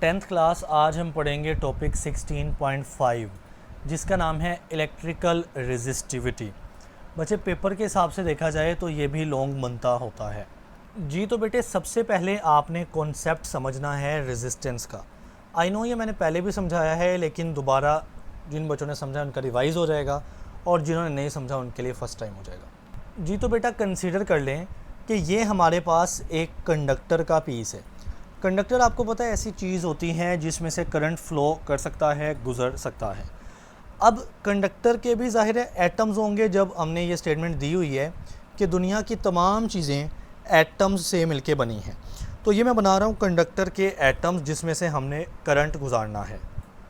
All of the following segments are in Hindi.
टेंथ क्लास आज हम पढ़ेंगे टॉपिक 16.5 जिसका नाम है इलेक्ट्रिकल रेजिस्टिविटी। बच्चे पेपर के हिसाब से देखा जाए तो ये भी लॉन्ग बनता होता है जी। तो बेटे सबसे पहले आपने कॉन्सेप्ट समझना है रेजिस्टेंस का। आई नो ये मैंने पहले भी समझाया है, लेकिन दोबारा जिन बच्चों ने समझा उनका रिवाइज़ हो जाएगा और जिन्होंने नहीं समझा उनके लिए फ़र्स्ट टाइम हो जाएगा जी। तो बेटा कंसीडर कर लें कि ये हमारे पास एक कंडक्टर का पीस है। कंडक्टर आपको पता है ऐसी चीज़ होती है जिसमें से करंट फ़्लो कर सकता है, गुज़र सकता है। अब कंडक्टर के भी ज़ाहिर है एटम्स होंगे। जब हमने ये स्टेटमेंट दी हुई है कि दुनिया की तमाम चीज़ें एटम्स से मिलके बनी हैं, तो ये मैं बना रहा हूँ कंडक्टर के एटम्स जिसमें से हमने करंट गुजारना है।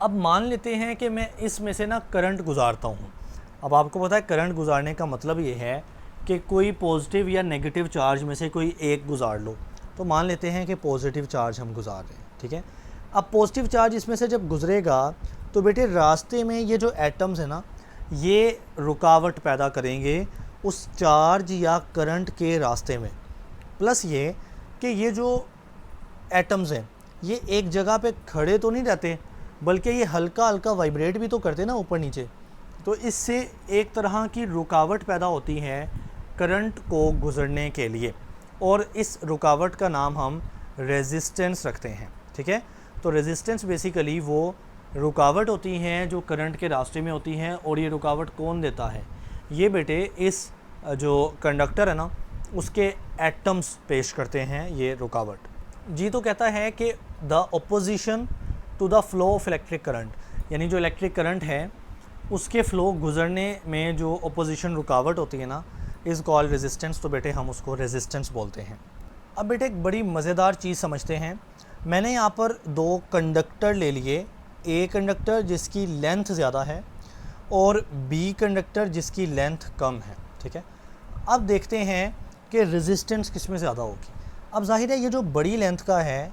अब मान लेते हैं कि मैं इसमें से ना करंट गुजारता हूँ। अब आपको पता है करंट गुजारने का मतलब ये है कि कोई पॉजिटिव या नेगेटिव चार्ज में से कोई एक गुजार लो। तो मान लेते हैं कि पॉजिटिव चार्ज हम गुजार रहे हैं, ठीक है। अब पॉजिटिव चार्ज इसमें से जब गुजरेगा तो बेटे रास्ते में ये जो एटम्स है ना, ये रुकावट पैदा करेंगे उस चार्ज या करंट के रास्ते में। प्लस ये कि ये जो एटम्स हैं ये एक जगह पे खड़े तो नहीं रहते, बल्कि ये हल्का हल्का वाइब्रेट भी तो करते ना ऊपर नीचे। तो इससे एक तरह की रुकावट पैदा होती है करंट को गुजरने के लिए, और इस रुकावट का नाम हम रेजिस्टेंस रखते हैं, ठीक है। तो रेजिस्टेंस बेसिकली वो रुकावट होती हैं जो करंट के रास्ते में होती हैं। और ये रुकावट कौन देता है? ये बेटे इस जो कंडक्टर है ना उसके एटम्स पेश करते हैं ये रुकावट जी। तो कहता है कि the opposition to the flow of electric current, यानी जो इलेक्ट्रिक करंट है उसके फ़्लो गुजरने में जो ऑपोजिशन रुकावट होती है ना इज़ कॉल्ड रेजिस्टेंस। तो बेटे हम उसको रेजिस्टेंस बोलते हैं। अब बेटे एक बड़ी मज़ेदार चीज़ समझते हैं। मैंने यहाँ पर दो कंडक्टर ले लिए, ए कंडक्टर जिसकी लेंथ ज़्यादा है और बी कंडक्टर जिसकी लेंथ कम है, ठीक है। अब देखते हैं कि रेजिस्टेंस किस में ज़्यादा होगी। अब जाहिर है ये जो बड़ी लेंथ का है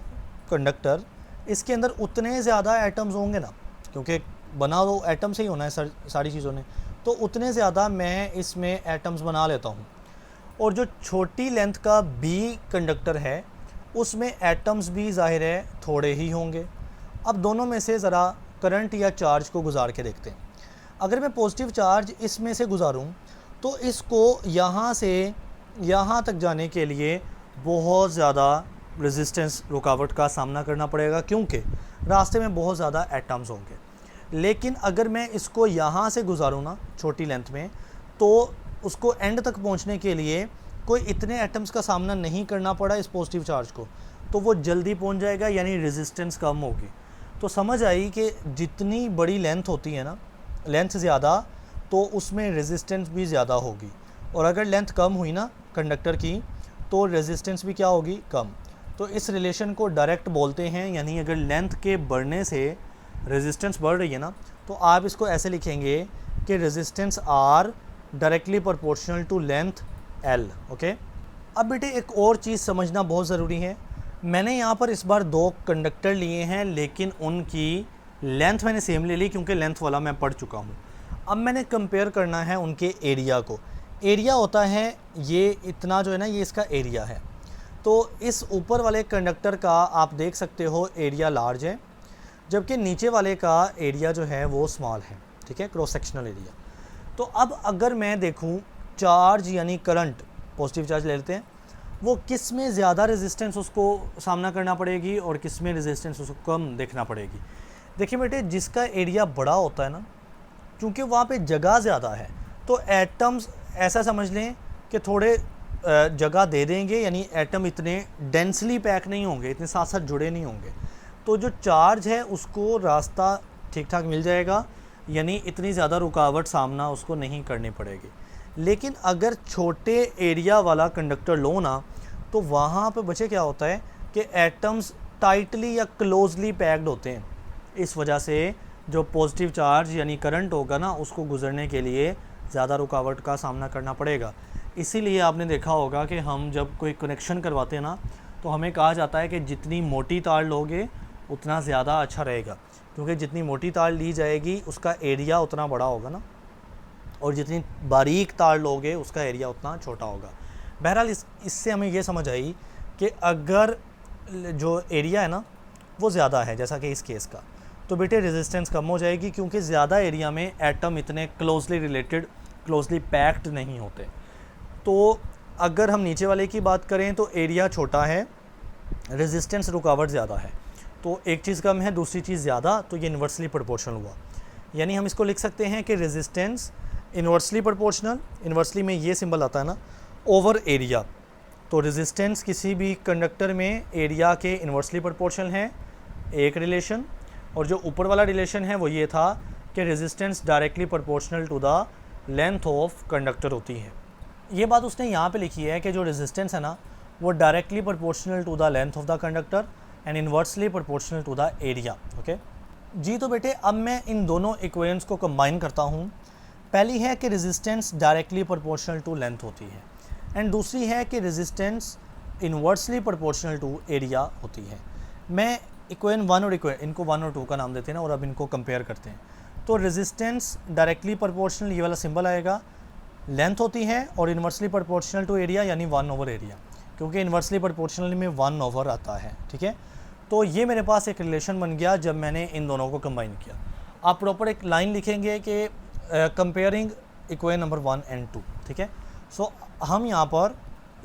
कंडक्टर, इसके अंदर उतने ज़्यादा एटम्स होंगे ना, क्योंकि बना तो एटम से ही होना है सारी चीज़ों ने, तो उतने ज़्यादा मैं इसमें एटम्स बना लेता हूँ। और जो छोटी लेंथ का बी कंडक्टर है उसमें एटम्स भी ज़ाहिर है थोड़े ही होंगे। अब दोनों में से ज़रा करंट या चार्ज को गुजार के देखते हैं। अगर मैं पॉजिटिव चार्ज इसमें से गुजारूँ तो इसको यहाँ से यहाँ तक जाने के लिए बहुत ज़्यादा रेजिस्टेंस रुकावट का सामना करना पड़ेगा, क्योंकि रास्ते में बहुत ज़्यादा एटम्स होंगे। लेकिन अगर मैं इसको यहाँ से गुजारूँ ना छोटी लेंथ में, तो उसको एंड तक पहुँचने के लिए कोई इतने एटम्स का सामना नहीं करना पड़ा इस पॉजिटिव चार्ज को, तो वो जल्दी पहुँच जाएगा, यानी रेजिस्टेंस कम होगी। तो समझ आई कि जितनी बड़ी लेंथ होती है ना, लेंथ ज़्यादा, तो उसमें रेजिस्टेंस भी ज़्यादा होगी। और अगर लेंथ कम हुई ना कंडक्टर की तो रेजिस्टेंस भी क्या होगी? कम। तो इस रिलेशन को डायरेक्ट बोलते हैं, यानी अगर लेंथ के बढ़ने से रेजिस्टेंस बढ़ रही है ना, तो आप इसको ऐसे लिखेंगे कि resistance R directly proportional to length L, okay. अब बेटे एक और चीज़ समझना बहुत ज़रूरी है। मैंने यहाँ पर इस बार दो कंडक्टर लिए हैं, लेकिन उनकी लेंथ मैंने सेम ले ली क्योंकि लेंथ वाला मैं पढ़ चुका हूँ। अब मैंने कंपेयर करना है उनके एरिया को। एरिया होता है ये इतना जो है ना, ये इसका एरिया है। तो इस ऊपर वाले कंडक्टर का आप देख सकते हो एरिया लार्ज है, जबकि नीचे वाले का एरिया जो है वो स्मॉल है, ठीक है, क्रॉस सेक्शनल एरिया। तो अब अगर मैं देखूं चार्ज यानी करंट, पॉजिटिव चार्ज ले लेते हैं, वो किस में ज़्यादा रेजिस्टेंस उसको सामना करना पड़ेगी और किस में रेजिस्टेंस उसको कम देखना पड़ेगी। देखिए बेटे जिसका एरिया बड़ा होता है ना, क्योंकि वहाँ पे जगह ज़्यादा है, तो एटम्स ऐसा समझ लें कि थोड़े जगह दे देंगे, यानी एटम इतने डेंसली पैक नहीं होंगे, इतने साथ साथ जुड़े नहीं होंगे। तो जो चार्ज है उसको रास्ता ठीक ठाक मिल जाएगा, यानी इतनी ज़्यादा रुकावट सामना उसको नहीं करनी पड़ेगी। लेकिन अगर छोटे एरिया वाला कंडक्टर लो ना, तो वहाँ पे बचे क्या होता है कि एटम्स टाइटली या क्लोजली पैक्ड होते हैं। इस वजह से जो पॉजिटिव चार्ज यानी करंट होगा ना उसको गुजरने के लिए ज़्यादा रुकावट का सामना करना पड़ेगा। इसीलिए आपने देखा होगा कि हम जब कोई कनेक्शन करवाते हैं ना, तो हमें कहा जाता है कि जितनी मोटी तार लोगे उतना ज़्यादा अच्छा रहेगा, क्योंकि जितनी मोटी तार ली जाएगी उसका एरिया उतना बड़ा होगा ना, और जितनी बारीक तार लोगे उसका एरिया उतना छोटा होगा। बहरहाल इससे हमें ये समझ आई कि अगर जो एरिया है ना वो ज़्यादा है, जैसा कि इस केस का, तो बेटे रेजिस्टेंस कम हो जाएगी, क्योंकि ज़्यादा एरिया में एटम इतने क्लोजली रिलेटेड, क्लोजली पैक्ड नहीं होते। तो अगर हम नीचे वाले की बात करें तो एरिया छोटा है, रेजिस्टेंस रुकावट ज़्यादा है, तो एक चीज़ कम है, दूसरी चीज़ ज़्यादा, तो ये इन्वर्सली प्रोपोर्शनल हुआ। यानी हम इसको लिख सकते हैं कि रेजिस्टेंस इन्वर्सली प्रोपोर्शनल, इन्वर्सली में ये सिंबल आता है ना, ओवर एरिया। तो रेजिस्टेंस किसी भी कंडक्टर में एरिया के इन्वर्सली प्रोपोर्शनल है, एक रिलेशन। और जो ऊपर वाला रिलेशन है वो ये था कि resistance directly proportional to the length of conductor होती है। ये बात उसने यहाँ पे लिखी है कि जो रेजिस्टेंस है ना वो directly proportional to the length of the conductor and inversely proportional to the area. Okay जी, तो बेटे अब मैं इन दोनों इक्वेशंस को कंबाइन करता हूँ। पहली है कि resistance directly proportional to length होती है, एंड दूसरी है कि resistance inversely proportional to area होती है। मैं इक्वेशन 1 और इनको 1 और 2 का नाम देते हैं ना, और अब इनको कंपेयर करते हैं। तो रेजिस्टेंस डायरेक्टली प्रोपोर्शनल, ये वाला सिंबल आएगा, लेंथ होती है, और इन्वर्सली प्रोपोर्शनल टू एरिया यानी 1 ओवर एरिया, क्योंकि इन्वर्सली प्रोपोर्शनल में 1 ओवर आता है। ठीक है, तो ये मेरे पास एक रिलेशन बन गया जब मैंने इन दोनों को कंबाइन किया। आप प्रॉपर एक लाइन लिखेंगे कि कंपेयरिंग इक्वेशन नंबर 1 एंड 2। ठीक है, सो हम यहाँ पर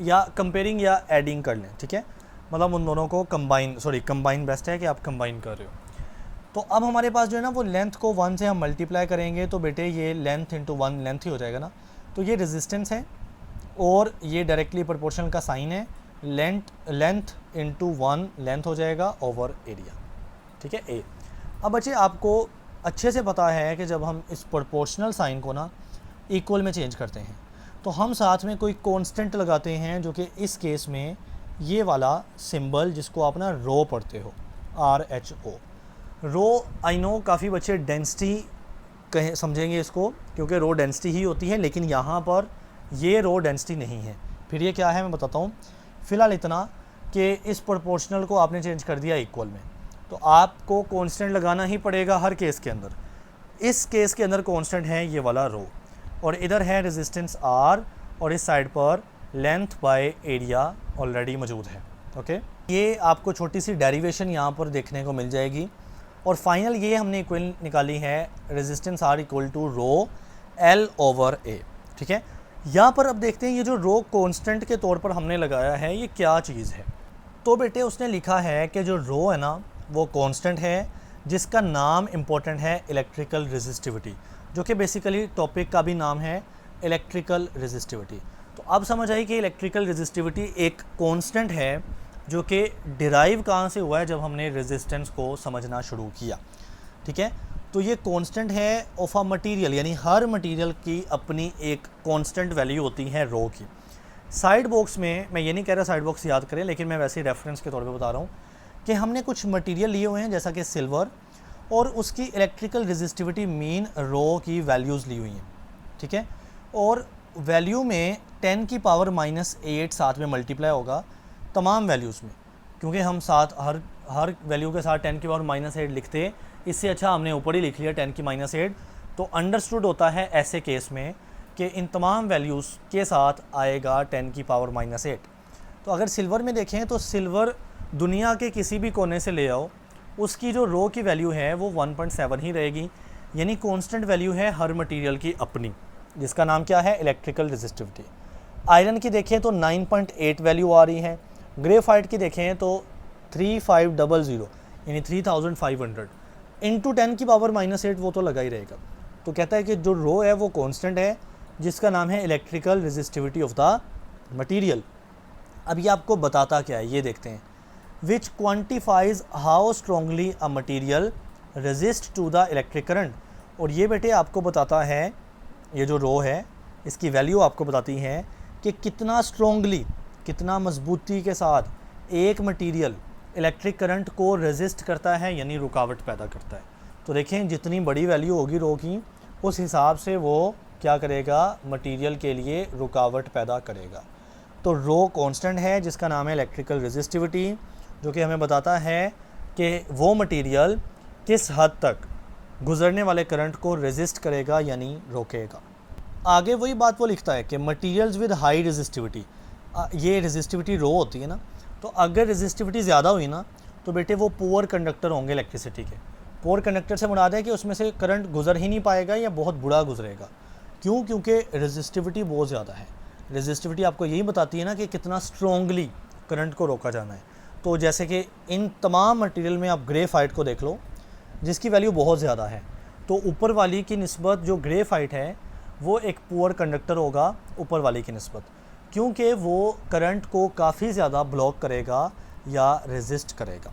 या कंपेयरिंग या एडिंग कर लें। ठीक है, मतलब उन दोनों को कंबाइन बेस्ट है कि आप कंबाइन कर रहे हो। तो अब हमारे पास जो है ना वो लेंथ को 1 से हम मल्टीप्लाई करेंगे, तो बेटे ये लेंथ इंटू 1 लेंथ ही हो जाएगा ना। तो ये रेजिस्टेंस है और ये डायरेक्टली प्रोपोर्शनल का साइन है, लेंथ इंटू 1 लेंथ हो जाएगा ओवर एरिया। ठीक है, ए। अब बच्चे आपको अच्छे से पता है कि जब हम इस प्रोपोर्शनल साइन को ना इक्वल में चेंज करते हैं तो हम साथ में कोई कांस्टेंट लगाते हैं, जो कि इस केस में ये वाला सिंबल जिसको आप ना रो पढ़ते हो, RHO। रो आई नो काफ़ी बच्चे डेंसिटी कहें समझेंगे इसको, क्योंकि रो डेंसिटी ही होती है, लेकिन यहाँ पर ये रो डेंसिटी नहीं है। फिर ये क्या है मैं बताता हूँ। फ़िलहाल इतना कि इस प्रोपोर्शनल को आपने चेंज कर दिया इक्वल में, तो आपको कांस्टेंट लगाना ही पड़ेगा हर केस के अंदर। इस केस के अंदर कांस्टेंट है ये वाला रो, और इधर है रेजिस्टेंस R, और इस साइड पर लेंथ बाय एरिया ऑलरेडी मौजूद है। ओके, ये आपको छोटी सी डेरिवेशन यहाँ पर देखने को मिल जाएगी। और फाइनल ये हमने इक्वल निकाली है, resistance R equal to rho L over A। ठीक है, यहाँ पर अब देखते हैं ये जो रो कांस्टेंट के तौर पर हमने लगाया है ये क्या चीज़ है। तो बेटे उसने लिखा है कि जो रो है ना वो कांस्टेंट है, जिसका नाम इम्पोर्टेंट है इलेक्ट्रिकल रेजिस्टिविटी, जो कि बेसिकली टॉपिक का भी नाम है इलेक्ट्रिकल रेजिस्टिविटी। तो अब समझ आई कि इलेक्ट्रिकल रेजिस्टिविटी एक कांस्टेंट है, जो कि डिराइव कहाँ से हुआ है, जब हमने रेजिस्टेंस को समझना शुरू किया। ठीक है, तो ये कांस्टेंट है ऑफ अ मटेरियल, यानी हर मटेरियल की अपनी एक कांस्टेंट वैल्यू होती है रो की। साइड बॉक्स में मैं ये नहीं कह रहा साइड बॉक्स याद करें, लेकिन मैं वैसे ही रेफरेंस के तौर पे बता रहा हूँ कि हमने कुछ मटेरियल लिए हुए हैं जैसा कि सिल्वर, और उसकी इलेक्ट्रिकल रेजिस्टिविटी मीन रो की वैल्यूज़ ली हुई हैं। ठीक है, और वैल्यू में 10 की पावर -8 साथ में मल्टीप्लाई होगा तमाम वैल्यूज़ में, क्योंकि हम साथ हर वैल्यू के साथ 10 की पावर -8 लिखते, इससे अच्छा हमने ऊपर ही लिख लिया 10 की -8। तो अंडरस्टूड होता है ऐसे केस में कि इन तमाम वैल्यूज़ के साथ आएगा 10 की पावर -8। तो अगर सिल्वर में देखें तो सिल्वर दुनिया के किसी भी कोने से ले आओ, उसकी जो रो की वैल्यू है वो 1.7 ही रहेगी, यानी कांस्टेंट वैल्यू है हर मटेरियल की अपनी, जिसका नाम क्या है इलेक्ट्रिकल रेजिस्टिविटी। आयरन की देखें तो 9.8 वैल्यू आ रही है, ग्रेफाइट की देखें तो 3500 यानी 3500 इंटू 10 की पावर -8 वो तो लगा ही रहेगा। तो कहता है कि जो रो है वो कांस्टेंट है, जिसका नाम है electrical resistivity of the material. अब ये आपको बताता क्या है ये देखते हैं। Which quantifies how strongly a material resist to the electric current. और ये बेटे आपको बताता है, ये जो रो है इसकी वैल्यू आपको बताती है कि कितना स्ट्रॉन्गली, कितना मजबूती के साथ एक मटीरियल इलेक्ट्रिक करंट को रेजिस्ट करता है, यानी रुकावट पैदा करता है। तो देखें जितनी बड़ी वैल्यू होगी रो की, उस हिसाब से वो क्या करेगा, मटेरियल के लिए रुकावट पैदा करेगा। तो रो कांस्टेंट है जिसका नाम है इलेक्ट्रिकल रेजिस्टिविटी, जो कि हमें बताता है कि वो मटेरियल किस हद तक गुजरने वाले करंट को रेजिस्ट करेगा, यानी रोकेगा। आगे वही बात वो लिखता है कि मटेरियल्स विद हाई रेजिस्टिविटी, ये रेजिस्टिविटी रो होती है ना, तो अगर रेजिस्टिविटी ज़्यादा हुई ना तो बेटे वो पुअर कंडक्टर होंगे इलेक्ट्रिसिटी के। पुअर कंडक्टर से मुराद है कि उसमें से करंट गुजर ही नहीं पाएगा या बहुत बुरा गुजरेगा। क्यों? क्योंकि रेजिस्टिविटी बहुत ज़्यादा है। रेजिस्टिविटी आपको यही बताती है ना कि कितना स्ट्रॉन्गली करंट को रोका जाना है। तो जैसे कि इन तमाम मटेरियल में आप ग्रेफाइट को देख लो, जिसकी वैल्यू बहुत ज़्यादा है, तो ऊपर वाली की निस्बत जो ग्रेफाइट है वो एक पुअर कंडक्टर होगा ऊपर वाली की निस्बत, क्योंकि वो करंट को काफ़ी ज़्यादा ब्लॉक करेगा या रेजिस्ट करेगा।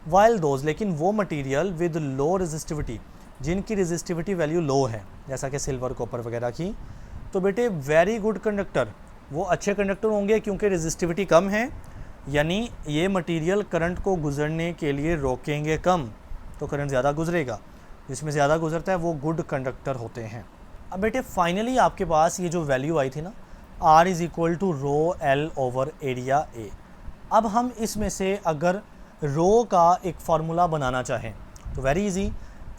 वाइल दोज, लेकिन वो मटेरियल विद लो रेजिस्टिविटी, जिनकी रेजिस्टिविटी वैल्यू लो है, जैसा कि सिल्वर, कॉपर वगैरह की, तो बेटे वेरी गुड कंडक्टर, वो अच्छे कंडक्टर होंगे क्योंकि रेजिस्टिविटी कम है, यानी ये मटेरियल करंट को गुजरने के लिए रोकेंगे कम, तो करंट ज़्यादा गुजरेगा। जिसमें ज़्यादा गुजरता है वो गुड कंडक्टर होते हैं। अब बेटे फाइनली आपके पास ये जो वैल्यू आई थी ना, R is equal to rho L ओवर एरिया A। अब हम इसमें से अगर रो का एक फार्मूला बनाना चाहें तो वेरी इजी,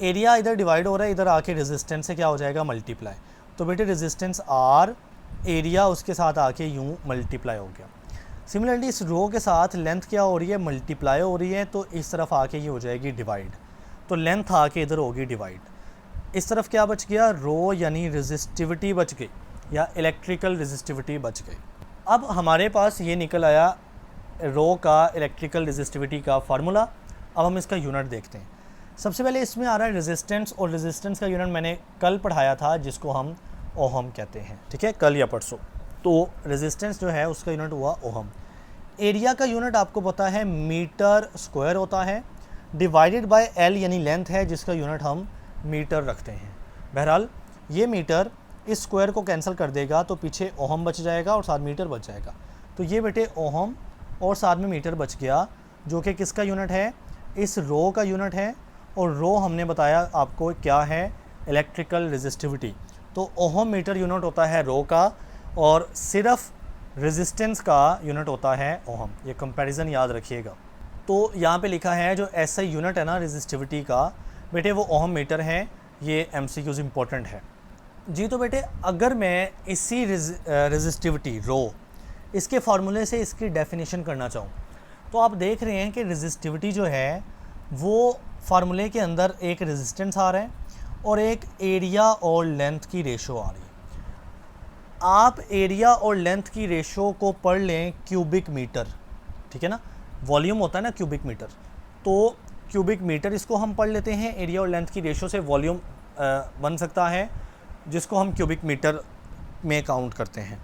एरिया इधर डिवाइड हो रहा है, इधर आके रेजिस्टेंस से क्या हो जाएगा, मल्टीप्लाई। तो बेटे रेजिस्टेंस R, एरिया उसके साथ आके यूँ मल्टीप्लाई हो गया। सिमिलरली इस रो के साथ लेंथ क्या हो रही है, मल्टीप्लाई हो रही है, तो इस तरफ आके ये हो जाएगी डिवाइड, तो लेंथ आके इधर होगी डिवाइड। इस तरफ क्या बच गया, रो यानी रेजिस्टिविटी बच गई या इलेक्ट्रिकल रेजिस्टिविटी बच गई। अब हमारे पास ये निकल आया रो का इलेक्ट्रिकल रेजिस्टिविटी का फार्मूला। अब हम इसका यूनिट देखते हैं। सबसे पहले इसमें आ रहा है रेजिस्टेंस, और रेजिस्टेंस का यूनिट मैंने कल पढ़ाया था जिसको हम ओहम कहते हैं, ठीक है, कल या परसों। तो रेजिस्टेंस जो है उसका यूनिट हुआ ओहम। एरिया का यूनिट आपको पता है मीटर स्क्वायर होता है, डिवाइडेड बाय एल यानी लेंथ है, जिसका यूनिट हम मीटर रखते हैं। बहरहाल ये मीटर इस स्क्वायर को कैंसिल कर देगा तो पीछे ओहम बच जाएगा और साथ मीटर बच जाएगा। तो ये बेटे ओहम और साथ में मीटर बच गया, जो कि किसका यूनिट है, इस रो का यूनिट है। और रो हमने बताया आपको क्या है, इलेक्ट्रिकल रेजिस्टिविटी। तो ओहम मीटर यूनिट होता है रो का, और सिर्फ रेजिस्टेंस का यूनिट होता है ओहम। ये कंपैरिजन याद रखिएगा। तो यहाँ पे लिखा है जो ऐसा यूनिट है ना रेजिस्टिविटी का, बेटे वो ओहम मीटर है। ये MCQs इम्पोर्टेंट है जी। तो बेटे अगर मैं इसी रेजिस्टिविटी रो, इसके फार्मूले से इसकी डेफिनेशन करना चाहूँ, तो आप देख रहे हैं कि रेजिस्टिविटी जो है वो फार्मूले के अंदर एक रेजिस्टेंस आ रहा है और एक एरिया और लेंथ की रेशो आ रही है। आप एरिया और लेंथ की रेशो को पढ़ लें क्यूबिक मीटर, ठीक है ना, वॉल्यूम होता है ना क्यूबिक मीटर, तो क्यूबिक मीटर इसको हम पढ़ लेते हैं। एरिया और लेंथ की रेशो से वॉल्यूम बन सकता है, जिसको हम क्यूबिक मीटर में काउंट करते हैं।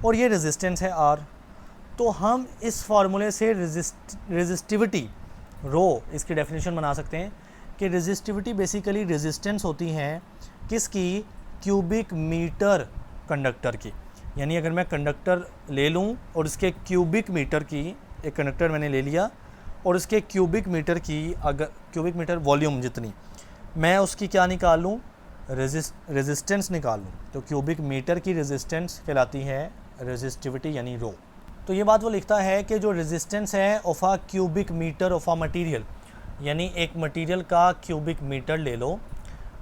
और ये रेजिस्टेंस है R। तो हम इस फार्मूले से रेजिस्टिविटी रो, इसकी डेफिनेशन बना सकते हैं कि रेजिस्टिविटी बेसिकली रेजिस्टेंस होती है किसकी, क्यूबिक मीटर कंडक्टर की। यानी अगर मैं कंडक्टर ले लूँ और इसके क्यूबिक मीटर की, एक कंडक्टर मैंने ले लिया और इसके क्यूबिक मीटर की, अगर क्यूबिक मीटर वॉल्यूम जितनी, मैं उसकी क्या निकाल लूँ, रेजिस्टेंस निकाल लूँ, तो क्यूबिक मीटर की रेजिस्टेंस कहलाती है रेजिस्टिविटी यानी रो। तो ये बात वो लिखता है कि जो रेजिस्टेंस है of a cubic metre of a material, यानी एक मटीरियल का क्यूबिक मीटर ले लो,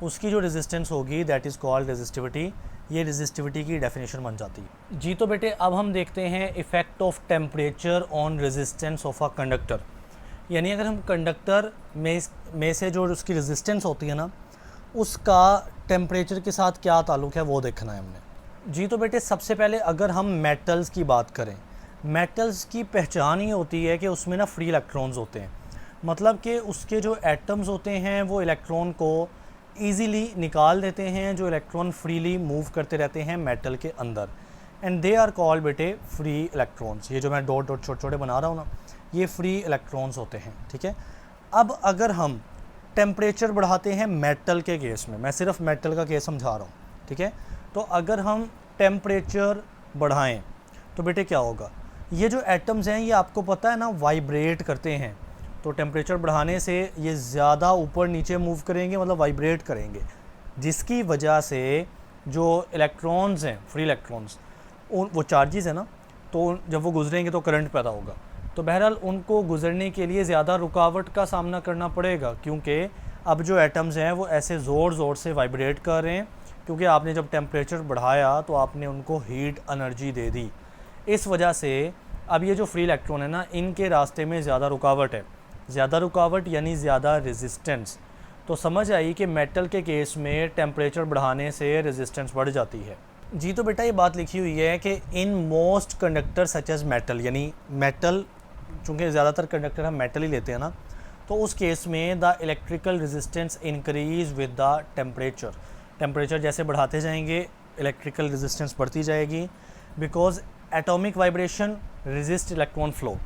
उसकी जो रेजिस्टेंस होगी दैट इज़ कॉल्ड रेजिस्टिविटी। ये रेजिस्टिविटी की डेफिनेशन बन जाती है जी। तो बेटे अब हम देखते हैं effect of temperature on resistance of a conductor. यानी अगर हम कंडक्टर में से जो उसकी रेजिस्टेंस होती है ना, उसका टेम्परेचर के साथ क्या ताल्लुक़ है वो देखना है हमने जी। तो बेटे सबसे पहले अगर हम मेटल्स की बात करें, मेटल्स की पहचान ये होती है कि उसमें ना फ्री इलेक्ट्रॉन्स होते हैं, मतलब कि उसके जो एटम्स होते हैं वो इलेक्ट्रॉन को ईज़िली निकाल देते हैं, जो इलेक्ट्रॉन फ्रीली मूव करते रहते हैं मेटल के अंदर, एंड दे आर कॉल्ड बेटे फ्री इलेक्ट्रॉन्स। ये जो मैं डॉट डॉट छोटे छोटे बना रहा हूँ ना, ये फ्री इलेक्ट्रॉन्स होते हैं, ठीक है। अब अगर हम टेम्परेचर बढ़ाते हैं मेटल के केस में, मैं सिर्फ मेटल का केस समझा रहा हूँ, ठीक है, तो अगर हम टेम्परेचर बढ़ाएं तो बेटे क्या होगा, ये जो एटम्स हैं ये आपको पता है ना वाइब्रेट करते हैं, तो टेम्परेचर बढ़ाने से ये ज़्यादा ऊपर नीचे मूव करेंगे, मतलब वाइब्रेट करेंगे, जिसकी वजह से जो इलेक्ट्रॉन्स हैं, फ्री इलेक्ट्रॉन्स, वो चार्जेस है ना, तो जब वो गुजरेंगे तो करंट पैदा होगा। तो बहरहाल उनको गुजरने के लिए ज़्यादा रुकावट का सामना करना पड़ेगा, क्योंकि अब जो एटम्स हैं वो ऐसे ज़ोर ज़ोर से वाइब्रेट कर रहे हैं, क्योंकि आपने जब टेम्परेचर बढ़ाया तो आपने उनको हीट एनर्जी दे दी। इस वजह से अब ये जो फ्री इलेक्ट्रॉन है ना, इनके रास्ते में ज़्यादा रुकावट है, ज़्यादा रुकावट यानी ज़्यादा रेजिस्टेंस। तो समझ आई कि मेटल के केस में टेम्परेचर बढ़ाने से रेजिस्टेंस बढ़ जाती है। जी तो बेटा ये बात लिखी हुई है कि in most conductor such as metal, यानी मेटल, चूँकि ज़्यादातर कंडक्टर हम मेटल ही लेते हैं ना, तो उस केस में the electrical resistance increase with the temperature. Temperature जैसे बढ़ाते जाएंगे इलेक्ट्रिकल रेजिस्टेंस बढ़ती जाएगी, because atomic vibration resist electron flow,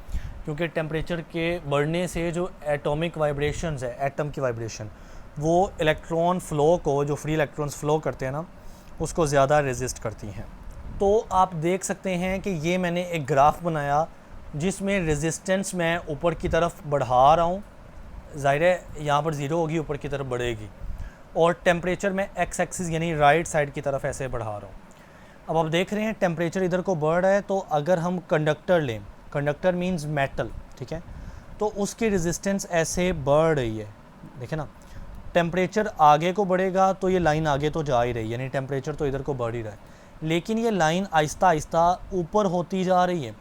क्योंकि टेम्परेचर के बढ़ने से जो एटॉमिक वाइब्रेशंस है, एटम की वाइब्रेशन, वो इलेक्ट्रॉन फ़्लो को, जो फ्री इलेक्ट्रॉन्स फ़्लो करते हैं ना, उसको ज़्यादा रेजिस्ट करती हैं। तो आप देख सकते हैं कि ये मैंने एक ग्राफ बनाया जिसमें रेजिस्टेंस मैं ऊपर की तरफ बढ़ा रहा हूँ, ज़ाहिर है यहाँ पर ज़ीरो होगी, ऊपर की तरफ बढ़ेगी, और टेम्परेचर मैं एक्स एक्सिस यानी राइट साइड की तरफ ऐसे बढ़ा रहा हूँ। अब आप देख रहे हैं टेम्परेचर इधर को बढ़ रहा है, तो अगर हम कंडक्टर लें, कंडक्टर मींस मेटल, ठीक है, तो उसकी रेजिस्टेंस ऐसे बढ़ रही है, देखें ना, टेम्परेचर आगे को बढ़ेगा तो ये लाइन आगे तो जा ही रही है, यानी टेम्परेचर तो इधर को बढ़ ही रहा है, लेकिन ये लाइन आहिस्ता आहिस्ता ऊपर होती जा रही है,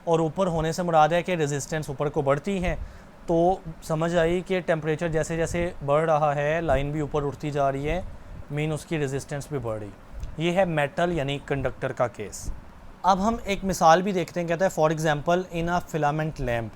और ऊपर होने से मुराद है कि रेजिस्टेंस ऊपर को बढ़ती है। तो समझ आई कि टेम्परेचर जैसे जैसे बढ़ रहा है लाइन भी ऊपर उठती जा रही है, मीन उसकी रेजिस्टेंस भी बढ़ रही। ये है मेटल यानी कंडक्टर का केस। अब हम एक मिसाल भी देखते हैं, कहता है for example in a filament lamp.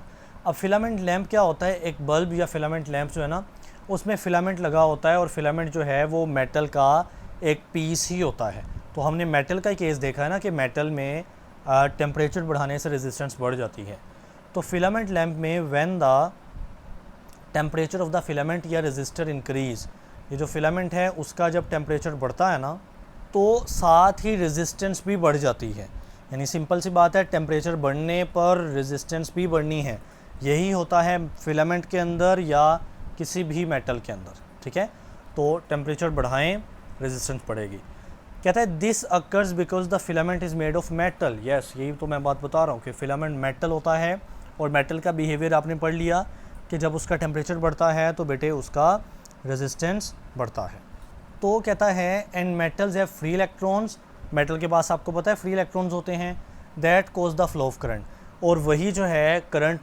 अब फिलामेंट लैम्प क्या होता है, एक बल्ब या फिलामेंट लैम्प जो है ना, उसमें फिलामेंट लगा होता है, और फिलामेंट जो है वो मेटल का एक पीस ही होता है। तो हमने मेटल का केस देखा है ना कि मेटल में टेम्परेचर बढ़ाने से रेजिस्टेंस बढ़ जाती है। तो फिलामेंट लैम्प में when the temperature of the filament या रेजिस्टर इंक्रीज़, ये जो फिलामेंट है उसका जब टेम्परेचर बढ़ता है ना, तो साथ ही रेजिस्टेंस भी बढ़ जाती है। यानी सिंपल सी बात है, टेम्परेचर बढ़ने पर रेजिस्टेंस भी बढ़नी है। यही होता है फिलामेंट के अंदर या किसी भी मेटल के अंदर, ठीक है। तो टेम्परेचर बढ़ाएं, रेजिस्टेंस बढ़ेगी। कहता है this occurs because the filament is made of metal. Yes, यही तो मैं बात बता रहा हूँ कि फिलामेंट मेटल होता है, और मेटल का बिहेवियर आपने पढ़ लिया कि जब उसका टेम्परेचर बढ़ता है तो बेटे उसका रेजिस्टेंस बढ़ता है। तो कहता है and metals have free electrons, metal के पास आपको पता है फ्री इलेक्ट्रॉन्स होते हैं, that cause the flow of current, और वही जो है करंट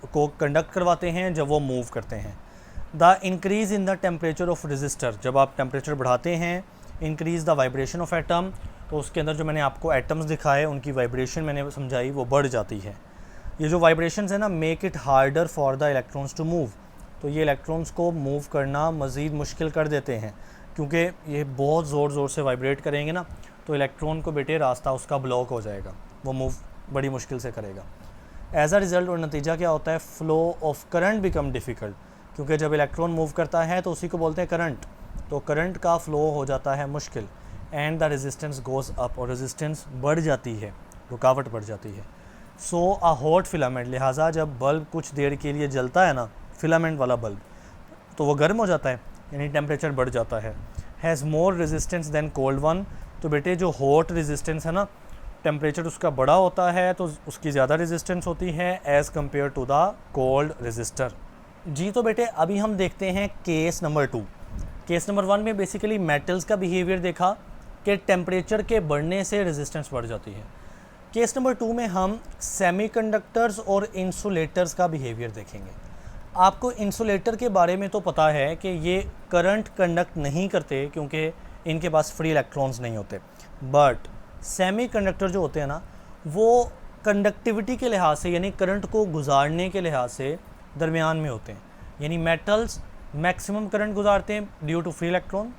को कंडक्ट करवाते हैं जब वो मूव करते हैं। The increase in the temperature of resistor, जब आप टेम्परेचर बढ़ाते हैं, increase the vibration of atom, तो उसके अंदर जो मैंने आपको एटम्स दिखाए उनकी वाइब्रेशन मैंने समझाई वो बढ़ जाती है। ये जो वाइब्रेशंस है ना, make it harder for the electrons to move, तो ये इलेक्ट्रॉन्स को मूव करना मज़ीद मुश्किल कर देते हैं, क्योंकि ये बहुत ज़ोर ज़ोर से वाइब्रेट करेंगे ना, तो इलेक्ट्रॉन को बेटे रास्ता उसका ब्लॉक हो जाएगा, वो मूव बड़ी मुश्किल से करेगा। एज अ रिज़ल्ट, और नतीजा क्या होता है, flow of current become difficult, क्योंकि जब इलेक्ट्रॉन मूव करता है तो उसी को बोलते हैं करंट, तो करंट का फ़्लो हो जाता है मुश्किल। And the resistance goes up, और रेजिस्टेंस बढ़ जाती है, रुकावट बढ़ जाती है। सो अ हॉट फिलामेंट, लिहाजा जब बल्ब कुछ देर के लिए जलता है ना, फिलामेंट वाला बल्ब, तो वो गर्म हो जाता है, यानी टेम्परेचर बढ़ जाता है। Has more resistance than cold one, तो बेटे जो हॉट रेजिस्टेंस है ना, टेम्परेचर उसका बड़ा होता है तो उसकी ज़्यादा रेजिस्टेंस होती है as compare to the cold resistor. जी तो बेटे अभी हम देखते हैं केस नंबर 2। केस नंबर 1 में बेसिकली मेटल्स का बिहेवियर देखा कि टेम्परेचर के बढ़ने से रेजिस्टेंस बढ़ जाती है। केस नंबर 2 में हम सेमीकंडक्टर्स और इंसुलेटर्स का बिहेवियर देखेंगे। आपको इंसुलेटर के बारे में तो पता है कि ये करंट कंडक्ट नहीं करते क्योंकि इनके पास फ्री इलेक्ट्रॉन्स नहीं होते, बट सेमीकंडक्टर जो होते हैं ना, वो कंडक्टिविटी के लिहाज से यानी करंट को गुजारने के लिहाज से दरमियान में होते हैं। यानी मेटल्स मैक्सिमम करंट गुजारते हैं ड्यू टू फ्री इलेक्ट्रॉन,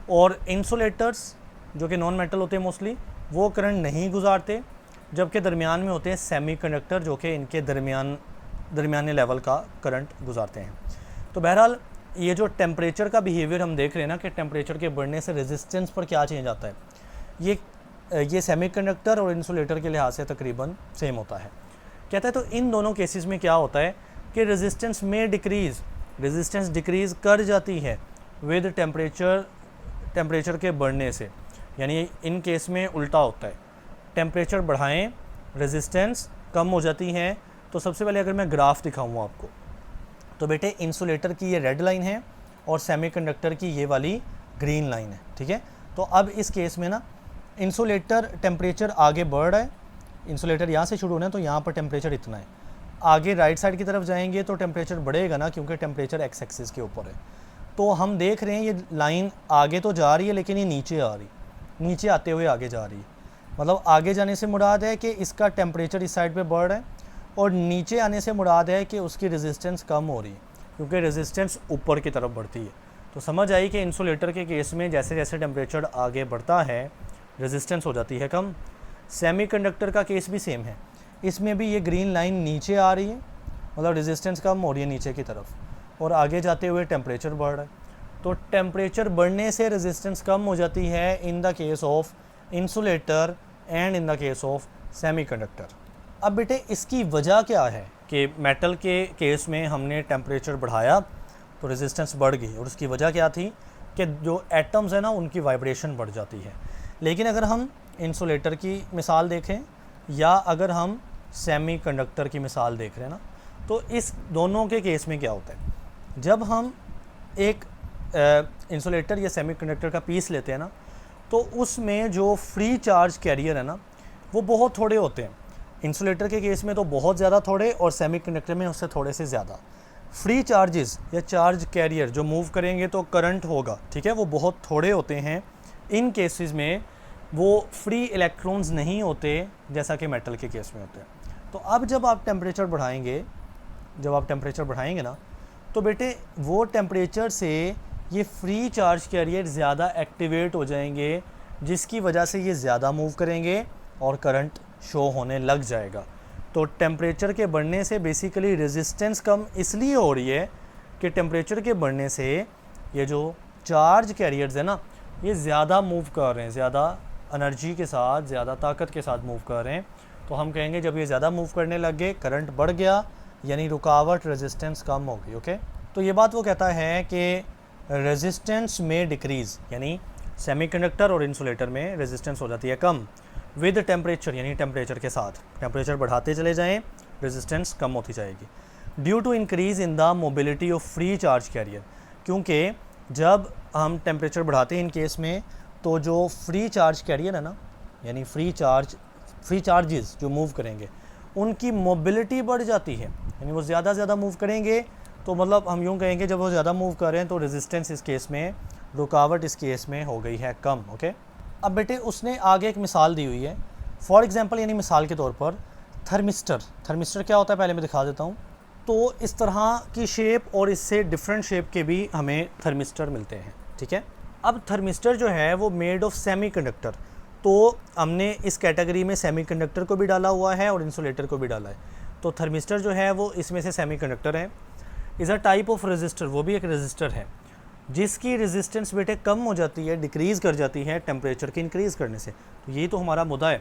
और इंसुलेटर्स जो कि नॉन मेटल होते हैं मोस्टली, वो करंट नहीं गुजारते, जबकि दरमियान में होते हैं सेमीकंडक्टर जो कि इनके दरमियाने लेवल का करंट गुजारते हैं। तो बहरहाल ये जो टेम्परेचर का बिहेवियर हम देख रहे हैं ना कि टेम्परेचर के बढ़ने से रेजिस्टेंस पर क्या चेंज आता है, ये सेमीकंडक्टर और इंसुलेटर के लिहाज से तकरीबन सेम होता है। कहता है तो इन दोनों केसेस में क्या होता है कि रेजिस्टेंस में रेजिस्टेंस डिक्रीज़ कर जाती है विद टेम्परेचर के बढ़ने से, यानी इन केस में उल्टा होता है, टेम्परेचर बढ़ाएं रेजिस्टेंस कम हो जाती है। तो सबसे पहले अगर मैं ग्राफ दिखाऊँ आपको, तो बेटे इंसुलेटर की ये रेड लाइन है और सेमीकंडक्टर की ये वाली ग्रीन लाइन है, ठीक है। तो अब इस केस में ना इंसुलेटर टेम्परेचर आगे बढ़ रहा है, इंसुलेटर यहाँ से शुरू होना है तो यहाँ पर टेम्परेचर इतना है। आगे राइट साइड की तरफ जाएंगे तो टेम्परेचर बढ़ेगा ना, क्योंकि टेम्परेचर एक्स एक्सिस के ऊपर है। तो हम देख रहे हैं ये लाइन आगे तो जा रही है लेकिन ये नीचे आ रही, नीचे आते हुए आगे जा रही है। मतलब आगे जाने से मुराद है कि इसका टेम्परेचर इस साइड पे बढ़ रहा है, और नीचे आने से मुराद है कि उसकी रेजिस्टेंस कम हो रही है, क्योंकि रेजिस्टेंस ऊपर की तरफ बढ़ती है। तो समझ आई कि इंसुलेटर के केस में जैसे जैसे टेम्परेचर आगे बढ़ता है रेजिस्टेंस हो जाती है कम। सेमीकंडक्टर का केस भी सेम है, इसमें भी ये ग्रीन लाइन नीचे आ रही है, मतलब रेजिस्टेंस कम हो रही है नीचे की तरफ, और आगे जाते हुए टेम्परेचर बढ़ रहा है। तो टेम्परेचर बढ़ने से रेजिस्टेंस कम हो जाती है in the case of insulator and in the case of semiconductor. अब बेटे इसकी वजह क्या है कि मेटल के केस में हमने टेम्परेचर बढ़ाया तो रेजिस्टेंस बढ़ गई, और उसकी वजह क्या थी कि जो एटम्स है ना उनकी वाइब्रेशन बढ़ जाती है। लेकिन अगर हम इंसुलेटर की मिसाल देखें या अगर हम सेमीकंडक्टर की मिसाल देख रहे हैं ना, तो इस दोनों के केस में क्या होता है, जब हम एक इंसुलेटर या सेमीकंडक्टर का पीस लेते हैं ना, तो उसमें जो फ्री चार्ज कैरियर है ना वो बहुत थोड़े होते हैं। इंसुलेटर के केस में तो बहुत ज़्यादा थोड़े, और सेमीकंडक्टर में उससे थोड़े से ज़्यादा। फ्री चार्जेस या चार्ज कैरियर जो मूव करेंगे तो करंट होगा, ठीक है, वो बहुत थोड़े होते हैं। इन केसेस में वो फ्री इलेक्ट्रॉन्स नहीं होते जैसा कि मेटल के केस में होते हैं। तो अब जब आप टेम्परेचर बढ़ाएंगे ना, तो बेटे वो टेम्परेचर से ये फ्री चार्ज कैरियर ज़्यादा एक्टिवेट हो जाएंगे, जिसकी वजह से ये ज़्यादा मूव करेंगे और करंट शो होने लग जाएगा। तो टेम्परेचर के बढ़ने से बेसिकली रेजिस्टेंस कम इसलिए हो रही है कि टेम्परेचर के बढ़ने से ये जो चार्ज कैरियर्स है ना ये ज़्यादा मूव कर रहे हैं, ज़्यादा एनर्जी के साथ, ज़्यादा ताकत के साथ मूव कर रहे हैं। तो हम कहेंगे जब ये ज़्यादा मूव करने लग गए करंट बढ़ गया, यानी रुकावट रेजिस्टेंस कम हो गई। ओके, तो ये बात वो कहता है कि रेजिस्टेंस में डिक्रीज़, यानी सेमीकंडक्टर और इंसुलेटर में रेजिस्टेंस हो जाती है कम विद टेम्परेचर, यानी टेम्परेचर के साथ टेम्परेचर बढ़ाते चले जाएं रेजिस्टेंस कम होती जाएगी। Due to increase in the mobility of free charge carrier, क्योंकि जब हम टेम्परेचर बढ़ाते हैं इन केस में तो जो फ्री चार्ज कैरियर है ना, यानी फ्री चार्जेस जो मूव करेंगे उनकी मोबिलिटी बढ़ जाती है, यानी वो ज़्यादा मूव करेंगे। तो मतलब हम यूँ कहेंगे जब वो ज़्यादा मूव कर रहे हैं तो रेजिस्टेंस इस केस में, रुकावट इस केस में हो गई है कम। ओके, अब बेटे उसने आगे एक मिसाल दी हुई है, फॉर एग्जांपल, यानी मिसाल के तौर पर थर्मिस्टर क्या होता है पहले मैं दिखा देता हूँ। तो इस तरह की शेप और इससे डिफरेंट शेप के भी हमें थर्मिस्टर मिलते हैं, ठीक है। अब थर्मिस्टर जो है वो मेड ऑफ सेमीकंडक्टर, तो हमने इस कैटेगरी में सेमीकंडक्टर को भी डाला हुआ है और इंसुलेटर को भी डाला है। तो थर्मिस्टर जो है वो इसमें से सेमीकंडक्टर है। Is a type of resistor, वो भी एक रेजिस्टर है जिसकी रेजिस्टेंस बेटे कम हो जाती है, डिक्रीज़ कर जाती है टेम्परेचर के इंक्रीज़ करने से। तो यही तो हमारा मुद्दा है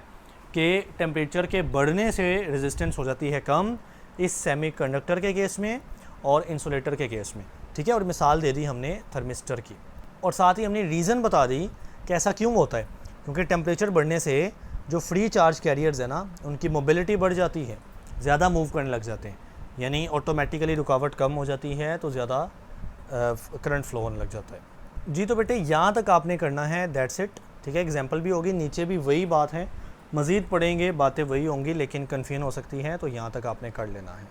कि टेम्परेचर के बढ़ने से रेजिस्टेंस हो जाती है कम इस सेमीकंडक्टर के केस में और इंसुलेटर के केस में, ठीक है। और मिसाल दे दी हमने थर्मिस्टर की, और साथ ही हमने रीज़न बता दी कि ऐसा क्यों होता है, क्योंकि टेम्परेचर बढ़ने से जो फ्री चार्ज कैरियर्स है ना उनकी मोबिलिटी बढ़ जाती है, ज़्यादा मूव करने लग जाते हैं, यानी ऑटोमेटिकली रुकावट कम हो जाती है तो ज़्यादा करंट फ्लो होने लग जाता है। जी तो बेटे यहाँ तक आपने करना है, दैट्स इट, ठीक है। एग्जांपल भी होगी, नीचे भी वही बात है, मज़ीद पढ़ेंगे बातें वही होंगी लेकिन कन्फ्यूजन हो सकती है, तो यहाँ तक आपने कर लेना है।